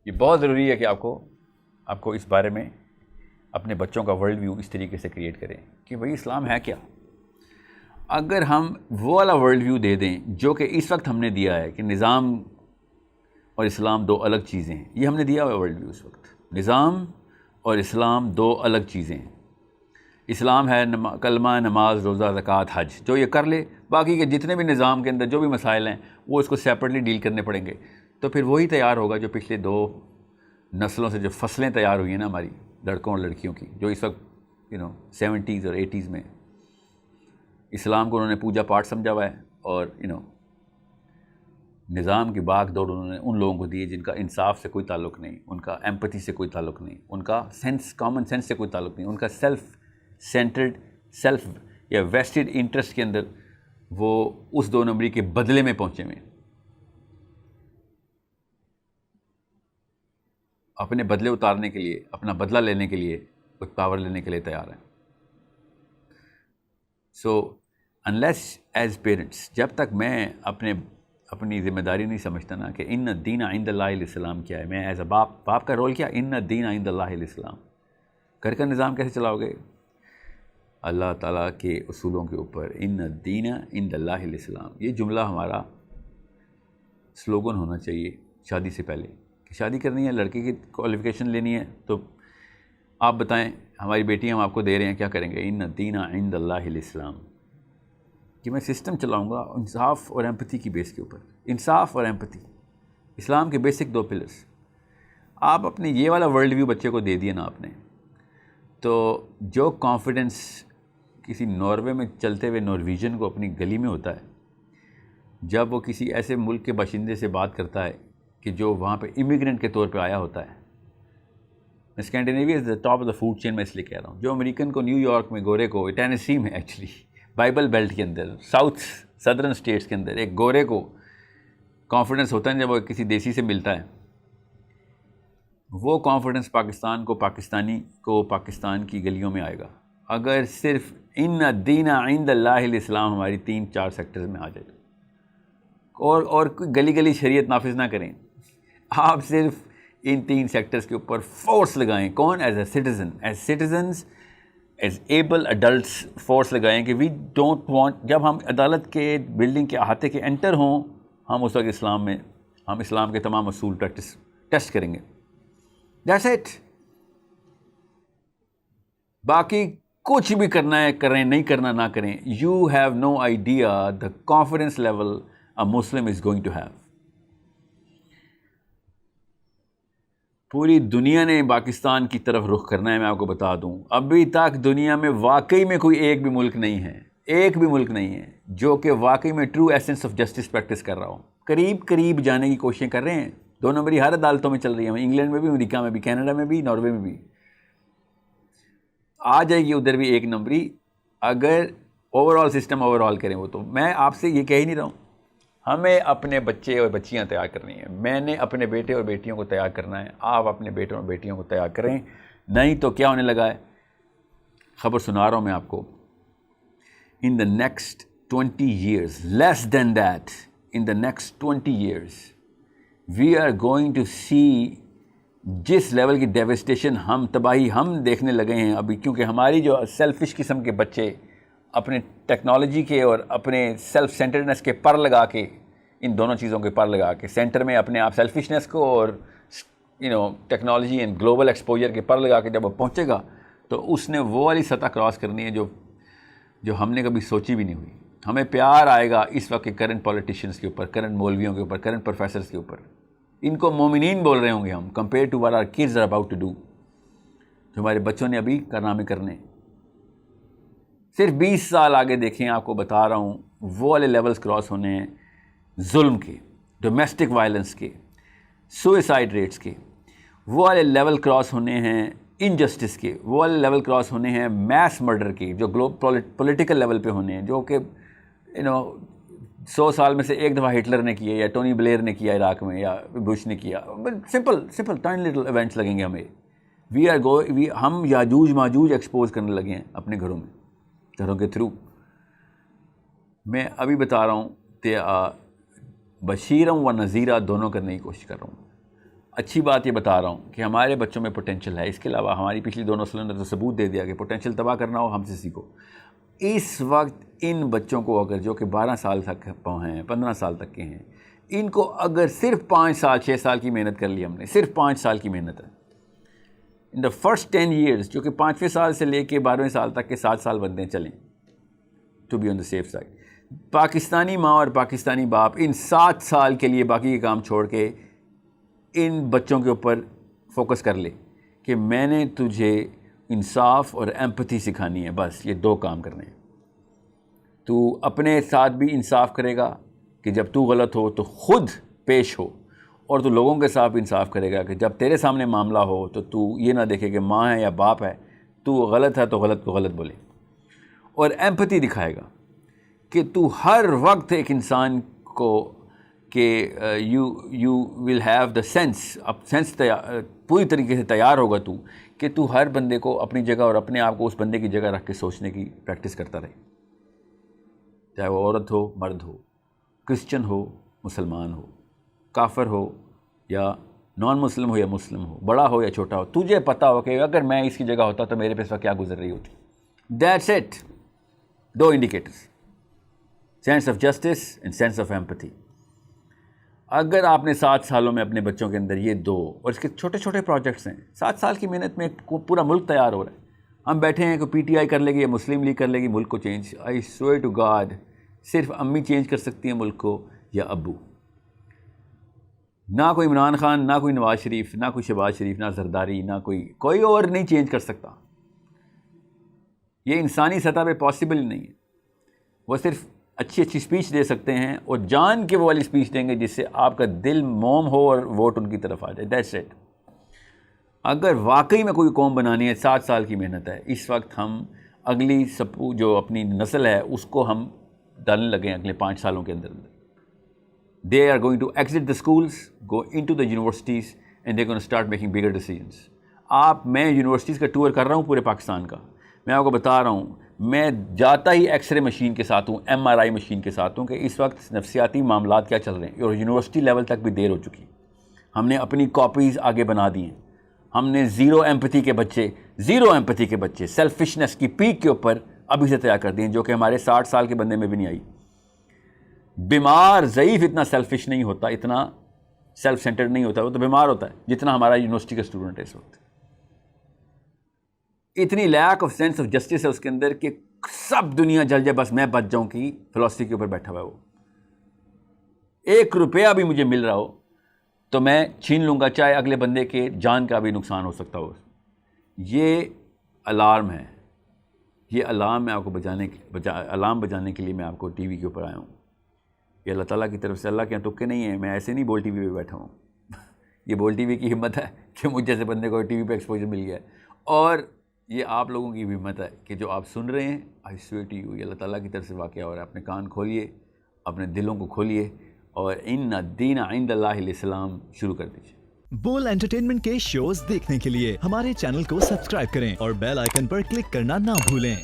یہ بہت ضروری ہے کہ آپ کو اس بارے میں اپنے بچوں کا ورلڈ ویو اس طریقے سے کریٹ کریں کہ بھئی اسلام ہے کیا. اگر ہم وہ والا ورلڈ ویو دے دیں جو کہ اس وقت ہم نے دیا ہے کہ نظام اور اسلام دو الگ چیزیں ہیں، یہ ہم نے دیا ہوا ہے ورلڈ ویو اس وقت. نظام اور اسلام دو الگ چیزیں ہیں. اسلام ہے کلمہ، نماز، روزہ، زکوٰۃ، حج، جو یہ کر لے، باقی کے جتنے بھی نظام کے اندر جو بھی مسائل ہیں وہ اس کو سیپریٹلی ڈیل کرنے پڑیں گے. تو پھر وہی تیار ہوگا جو پچھلے 2 نسلوں سے جو فصلیں تیار ہوئی ہیں نا ہماری لڑکوں اور لڑکیوں کی، جو اس وقت 70s اور 80s میں اسلام کو انہوں نے پوجا پاٹ سمجھا ہوا ہے، اور نظام کی باغ دوڑ انہوں نے ان لوگوں کو دی جن کا انصاف سے کوئی تعلق نہیں، ان کا ایمپتھی سے کوئی تعلق نہیں، ان کا کامن سینس سے کوئی تعلق نہیں، ان کا سیلف یا ویسٹڈ انٹرسٹ کے اندر وہ اس 2 نمبری کے بدلے میں پہنچے ہوئے ہیں. اپنے بدلے اتارنے کے لیے، اپنا بدلہ لینے کے لیے، کچھ پاور لینے کے لیے تیار ہیں. سو انلیس ایز پیرنٹس، جب تک میں اپنی ذمہ داری نہیں سمجھتا نا کہ ان الدین عند اللہ الاسلام کیا ہے، میں ایز اے باپ کا رول کیا، ان الدین عند اللہ الاسلام. گھر کا نظام کیسے چلاؤ گے؟ اللہ تعالیٰ کے اصولوں کے اوپر. ان الدین عند اللہ الاسلام، یہ جملہ ہمارا سلوگن ہونا چاہیے شادی سے پہلے. کہ شادی کرنی ہے، لڑکے کی کوالیفیکیشن لینی ہے، تو آپ بتائیں ہماری بیٹی ہم آپ کو دے رہے ہیں، کیا کریں گے؟ ان الدین عند اللہ الاسلام. کہ میں سسٹم چلاؤں گا انصاف اور ایمپتھی کی بیس کے اوپر. انصاف اور ایمپتھی اسلام کے بیسک 2 پلرس. آپ اپنے یہ والا ورلڈ ویو بچے کو دے دیا نا آپ نے، تو جو کانفیڈنس کسی ناروے میں چلتے ہوئے نارویجن کو اپنی گلی میں ہوتا ہے، جب وہ کسی ایسے ملک کے باشندے سے بات کرتا ہے کہ جو وہاں پہ امیگرنٹ کے طور پہ آیا ہوتا ہے. Scandinavia is the top of the food chain, میں اس لیے کہہ رہا ہوں. جو امریکن کو نیو یارک میں گورے کو، ٹینیسی میں ایکچولی بائبل بیلٹ کے اندر، ساؤتھ سدرن اسٹیٹس کے اندر ایک گورے کو کانفیڈنس ہوتا ہے جب وہ کسی دیسی سے ملتا ہے، وہ کانفیڈنس پاکستانی کو پاکستان کی گلیوں میں آئے گا اگر صرف ان الدین عند اللہ الاسلام ہماری 3-4 سیکٹرز میں آ جائے. اور کوئی گلی گلی شریعت نافذ نہ کریں، آپ صرف ان 3 سیکٹرز کے اوپر فورس لگائیں. کون؟ As a citizen, as citizens, as able adults force لگائیں کہ وی ڈونٹ وانٹ. جب ہم عدالت کے بلڈنگ کے احاطے کے انٹر ہوں، ہم اس وقت ہم اسلام کے تمام اصول ٹیسٹ کریں گے. That's it. باقی کچھ بھی کرنا ہے کریں، نہیں کرنا نہ کریں. You have no idea the confidence level a Muslim is going to have. پوری دنیا نے پاکستان کی طرف رخ کرنا ہے. میں آپ کو بتا دوں، ابھی تک دنیا میں واقعی میں کوئی ایک بھی ملک نہیں ہے جو کہ واقعی میں true essence of justice practice کر رہا ہو. قریب جانے کی کوششیں کر رہے ہیں. 2 نمبری ہر عدالتوں میں چل رہی ہیں، انگلینڈ میں بھی، امریکہ میں بھی، کینیڈا میں بھی، ناروے میں بھی. آ جائے گی ادھر بھی 1 نمبری اگر سسٹم اوور آل کریں. وہ تو میں آپ سے یہ کہہ ہی نہیں رہا ہوں. ہمیں اپنے بچے اور بچیاں تیار کرنی ہیں. میں نے اپنے بیٹے اور بیٹیوں کو تیار کرنا ہے. آپ اپنے بیٹوں اور بیٹیوں کو تیار کریں. نہیں تو کیا ہونے لگا ہے؟ خبر سنا رہا ہوں میں آپ کو. in the next 20 years, less than that, in the next 20 years, we are going to see جس لیول کی ڈیوسٹیشن تباہی ہم دیکھنے لگے ہیں ابھی، کیونکہ ہماری جو سیلفش قسم کے بچے اپنے ٹیکنالوجی کے اور اپنے سیلف سینٹرڈنس کے پر لگا کے، ان دونوں چیزوں کے پر لگا کے، سینٹر میں اپنے آپ سیلفشنس کو اور ٹیکنالوجی اینڈ گلوبل ایکسپوجر کے پر لگا کے جب وہ پہنچے گا تو اس نے وہ والی سطح کراس کرنی ہے جو ہم نے کبھی سوچی بھی نہیں ہوئی. ہمیں پیار آئے گا اس وقت کے کرنٹ پولیٹیشینس کے اوپر، کرنٹ مولویوں کے اوپر، کرنٹ پروفیسرز کے اوپر. ان کو مومنین بول رہے ہوں گے ہم، compare to what our kids are about to do، جو ہمارے بچوں نے ابھی کارنامے کرنے. صرف 20 سال آگے دیکھیں، آپ کو بتا رہا ہوں وہ والے لیولز کراس ہونے ہیں ظلم کے، ڈومیسٹک وائلنس کے، سوئسائڈ ریٹس کے. وہ والے لیول کراس ہونے ہیں انجسٹس کے. وہ والے لیول کراس ہونے ہیں میس مرڈر کے، جو پولیٹیکل لیول پہ ہونے ہیں، جو کہ 100 سال میں سے ایک دفعہ ہٹلر نے کیا یا ٹونی بلیئر نے کیا عراق میں یا بش نے کیا. سمپل ٹائن لٹل ایونٹس لگیں گے ہمیں. ہم یاجوج ماجوج ایکسپوز کرنے لگے ہیں اپنے گھروں میں، گھروں کے تھرو. میں ابھی بتا رہا ہوں کہ بشیرم و نذیرہ دونوں کرنے کی کوشش کر رہا ہوں. اچھی بات یہ بتا رہا ہوں کہ ہمارے بچوں میں پوٹینشیل ہے. اس کے علاوہ ہماری پچھلی 2 نسلوں نے تو ثبوت دے دیا کہ پوٹینشیل تباہ کرنا ہو ہم سے سیکھو. اس وقت ان بچوں کو اگر جو کہ 12 سال تک ہیں 15 سال تک کے ہیں, ان کو اگر صرف 5 سال 6 سال کی محنت کر لی ہم نے, صرف 5 سال کی محنت ہے, ان دا فرسٹ 10 ایئرس, جو کہ 5ویں سال سے لے کے 12ویں سال تک کے 7 سال بندے چلیں to be on the safe side. Pakistani ماں اور پاکستانی باپ ان 7 سال کے لیے باقی کے کام چھوڑ کے ان بچوں کے اوپر فوکس کر لے کہ میں نے تجھے انصاف اور ایمپتھی سکھانی ہے, بس یہ 2 کام کرنے ہیں. تو اپنے ساتھ بھی انصاف کرے گا کہ جب تو غلط ہو تو خود پیش ہو, اور تو لوگوں کے ساتھ انصاف کرے گا کہ جب تیرے سامنے معاملہ ہو تو یہ نہ دیکھے کہ ماں ہے یا باپ ہے, تو غلط ہے تو غلط کو غلط بولے. اور ایمپتھی دکھائے گا کہ تو ہر وقت ایک انسان کو کہ you will have the sense, اب سینس پوری طریقے سے تیار ہوگا کہ تو ہر بندے کو اپنی جگہ اور اپنے آپ کو اس بندے کی جگہ رکھ کے سوچنے کی پریکٹس کرتا رہے, چاہے وہ عورت ہو مرد ہو, کرسچن ہو مسلمان ہو, کافر ہو یا نان مسلم ہو یا مسلم ہو, بڑا ہو یا چھوٹا ہو. تجھے پتہ ہو کہ اگر میں اس کی جگہ ہوتا تو میرے پہ اس وقت کیا گزر رہی ہوتی. That's it, 2 indicators, sense of justice and sense of empathy. اگر آپ نے 7 سالوں میں اپنے بچوں کے اندر یہ 2, اور اس کے چھوٹے چھوٹے پروجیکٹس ہیں, 7 سال کی محنت میں پورا ملک تیار ہو رہا ہے. ہم بیٹھے ہیں کہ پی ٹی آئی کر لے گی یا مسلم لیگ کر لے گی ملک کو change. I swear to God صرف امی چینج کر سکتی ہیں ملک کو یا ابو. نہ کوئی عمران خان, نہ کوئی نواز شریف, نہ کوئی شہباز شریف, نہ زرداری, نہ کوئی اور نہیں چینج کر سکتا. یہ انسانی سطح پہ پاسبل نہیں ہے. وہ صرف اچھی اسپیچ دے سکتے ہیں, اور جان کے وہ والی اسپیچ دیں گے جس سے آپ کا دل موم ہو اور ووٹ ان کی طرف آ جائے. That's it. اگر واقعی میں کوئی قوم بنانی ہے, 7 سال کی محنت ہے. اس وقت ہم اگلی جو اپنی نسل ہے اس کو ہم ڈالنے لگے اگلے 5 سالوں کے اندر. They are going to exit the schools, go into the universities, and they're going to start making bigger decisions. میں یونیورسٹیز کا ٹور کر رہا ہوں پورے پاکستان کا. میں آپ کو بتا رہا ہوں, میں جاتا ہی ایکس رے مشین کے ساتھ ہوں, MRI مشین کے ساتھ ہوں کہ اس وقت نفسیاتی معاملات کیا چل رہے ہیں. اور یونیورسٹی لیول تک بھی دیر ہو چکی. ہم نے اپنی کاپیز آگے بنا دی ہیں. ہم نے زیرو ایمپتھی کے بچے سیلفشنس کی پیک کے اوپر ابھی سے تیار کر دیے, جو کہ ہمارے 60 سال کے بندے میں بھی نہیں آئی. بیمار ضعیف اتنا سیلفش نہیں ہوتا, اتنا سیلف سینٹرڈ نہیں ہوتا. وہ تو بیمار ہوتا ہے جتنا ہمارا یونیورسٹی کا اسٹوڈنٹ ہے اس وقت. اتنی lack of sense of justice ہے اس کے اندر کہ سب دنیا جل جائے بس میں بچ جاؤں کی فلسفی کے اوپر بیٹھا ہوا ہے. وہ 1 روپیہ بھی مجھے مل رہا ہو تو میں چھین لوں گا, چاہے اگلے بندے کے جان کا بھی نقصان ہو سکتا ہو. یہ الارم ہے. یہ الارم میں آپ کو الارم بجانے کے لیے میں آپ کو ٹی وی کے اوپر آیا ہوں. یہ اللہ تعالیٰ کی طرف سے, اللہ کے یہاں تکے نہیں ہیں. میں ایسے نہیں بول ٹی وی پہ بیٹھا ہوں. یہ بول ٹی وی کی ہمت ہے کہ مجھ جیسے بندے کو ٹی وی پہ ایکسپوجر مل گیا ہے, اور یہ آپ لوگوں کی بھی ہمت ہے کہ جو آپ سن رہے ہیں. آئی سویئر ٹو یو, یہ اللہ تعالیٰ کی طرف سے واقعہ ہو رہا ہے. اپنے کان کھولیے, اپنے دلوں کو کھولیے, اور ان الدین عند اللہ الاسلام شروع کر دیجیے. بول انٹرٹینمنٹ کے شوز دیکھنے کے لیے ہمارے چینل کو سبسکرائب کریں اور بیل آئیکن پر کلک کرنا نہ بھولیں.